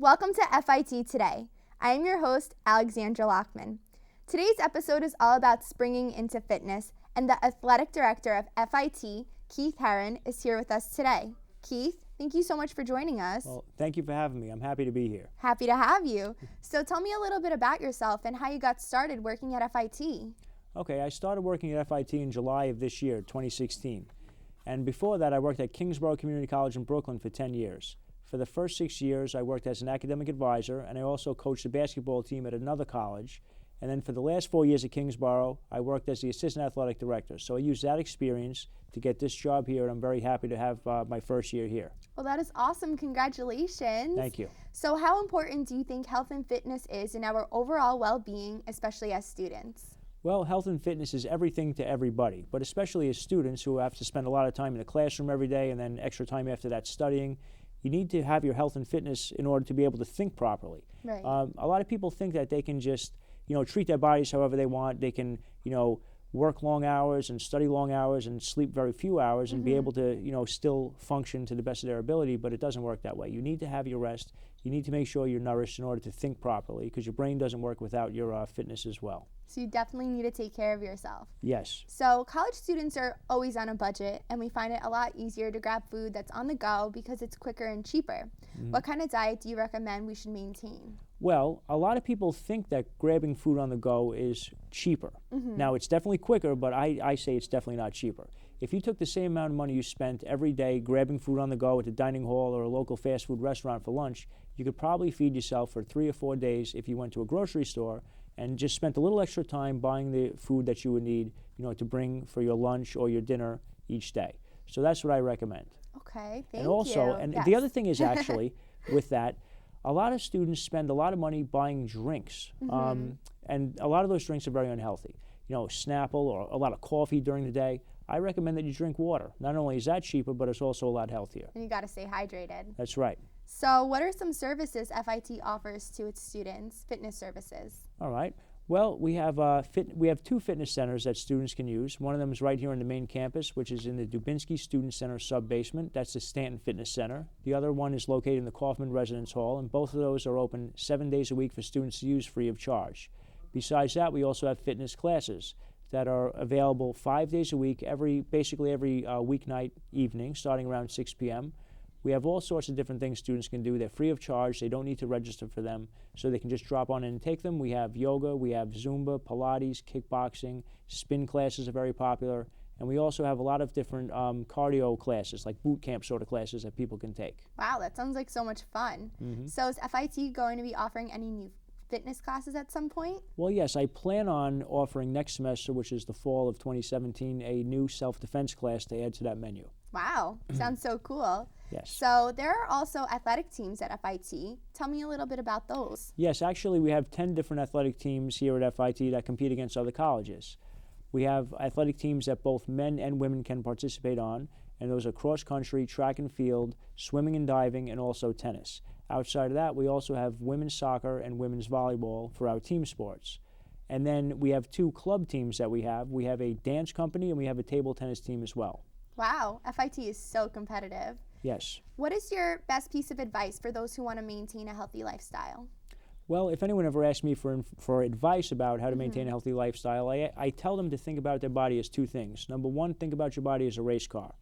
Welcome to FIT Today. I am your host, Alexandra Lahkman. Today's episode is all about springing into fitness, and the athletic director of FIT, Keith Heron, is here with us today. Keith, thank you so much for joining us. Well, thank you for having me. I'm happy to be here. Happy to have you. So tell me a little bit about yourself and how you got started working at FIT. Okay, I started working at FIT in July of this year, 2016. And before that, I worked at Kingsborough Community College in Brooklyn for 10 years. For the first 6 years, I worked as an academic advisor, and I also coached the basketball team at another college. And then for the last 4 years at Kingsborough, I worked as the assistant athletic director. So I used that experience to get this job here, and I'm very happy to have my first year here. Well, that is awesome. Congratulations. Thank you. So how important do you think health and fitness is in our overall well-being, especially as students? Well, health and fitness is everything to everybody, but especially as students who have to spend a lot of time in the classroom every day and then extra time after that studying. You need to have your health and fitness in order to be able to think properly. Right. A lot of people think that they can just, treat their bodies however they want. They can, work long hours and study long hours and sleep very few hours and be able to, still function to the best of their ability, but it doesn't work that way. You need to have your rest. You need to make sure you're nourished in order to think properly, because your brain doesn't work without your fitness as well. So you definitely need to take care of yourself. Yes. So college students are always on a budget, and we find it a lot easier to grab food that's on the go because it's quicker and cheaper. What kind of diet do you recommend we should maintain? Well, a lot of people think that grabbing food on the go is cheaper. Now, it's definitely quicker, but I say it's definitely not cheaper. If you took the same amount of money you spent every day grabbing food on the go at the dining hall or a local fast food restaurant for lunch, you could probably feed yourself for 3 or 4 days if you went to a grocery store and just spent a little extra time buying the food that you would need, to bring for your lunch or your dinner each day. So that's what I recommend. Okay, thank And also, you. and Yes. the other thing is actually with that, a lot of students spend a lot of money buying drinks, and a lot of those drinks are very unhealthy. Snapple or a lot of coffee during the day. I recommend that you drink water. Not only is that cheaper, but it's also a lot healthier. And you got to stay hydrated. That's right. So what are some services FIT offers to its students, fitness services? All right. Well, we have 2 fitness centers that students can use. One of them is right here on the main campus, which is in the Dubinsky Student Center sub-basement. That's the Stanton Fitness Center. The other one is located in the Kaufman Residence Hall, and both of those are open 7 days a week for students to use free of charge. Besides that, we also have fitness classes that are available 5 days a week, basically every weeknight evening, starting around 6 p.m. We have all sorts of different things students can do. They're free of charge. They don't need to register for them, so they can just drop on in and take them. We have yoga, we have Zumba, Pilates, kickboxing, spin classes are very popular, and we also have a lot of different cardio classes, like boot camp sort of classes that people can take. Wow, that sounds like so much fun. So is FIT going to be offering any new fitness classes at some point? Well, yes, I plan on offering next semester, which is the fall of 2017, a new self-defense class to add to that menu. Wow, sounds so cool. Yes. So there are also athletic teams at FIT. Tell me a little bit about those. Yes, actually we have 10 different athletic teams here at FIT that compete against other colleges. We have athletic teams that both men and women can participate on, and those are cross country, track and field, swimming and diving, and also tennis. Outside of that, we also have women's soccer and women's volleyball for our team sports. And then we have 2 club teams that we have. We have a dance company and we have a table tennis team as well. Wow, FIT is so competitive. Yes. What is your best piece of advice for those who want to maintain a healthy lifestyle? Well, if anyone ever asks me for advice about how to maintain a healthy lifestyle, I tell them to think about their body as 2 things. Number 1, think about your body as a race car.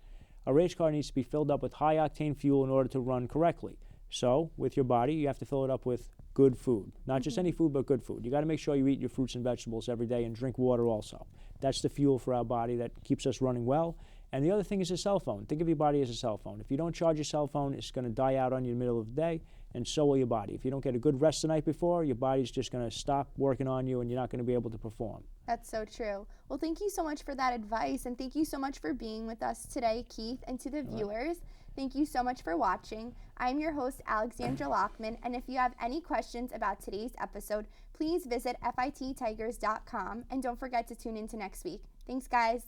A race car needs to be filled up with high-octane fuel in order to run correctly. So, with your body, you have to fill it up with good food. Not just any food, but good food. You got to make sure you eat your fruits and vegetables every day and drink water also. That's the fuel for our body that keeps us running well. And the other thing is a cell phone. Think of your body as a cell phone. If you don't charge your cell phone, it's going to die out on you in the middle of the day, and so will your body. If you don't get a good rest the night before, your body's just going to stop working on you and you're not going to be able to perform. That's so true. Well, thank you so much for that advice, and thank you so much for being with us today, Keith, and to the viewers. Thank you so much for watching. I'm your host, Alexandra Lahkman, and if you have any questions about today's episode, please visit fittigers.com, and don't forget to tune in to next week. Thanks, guys.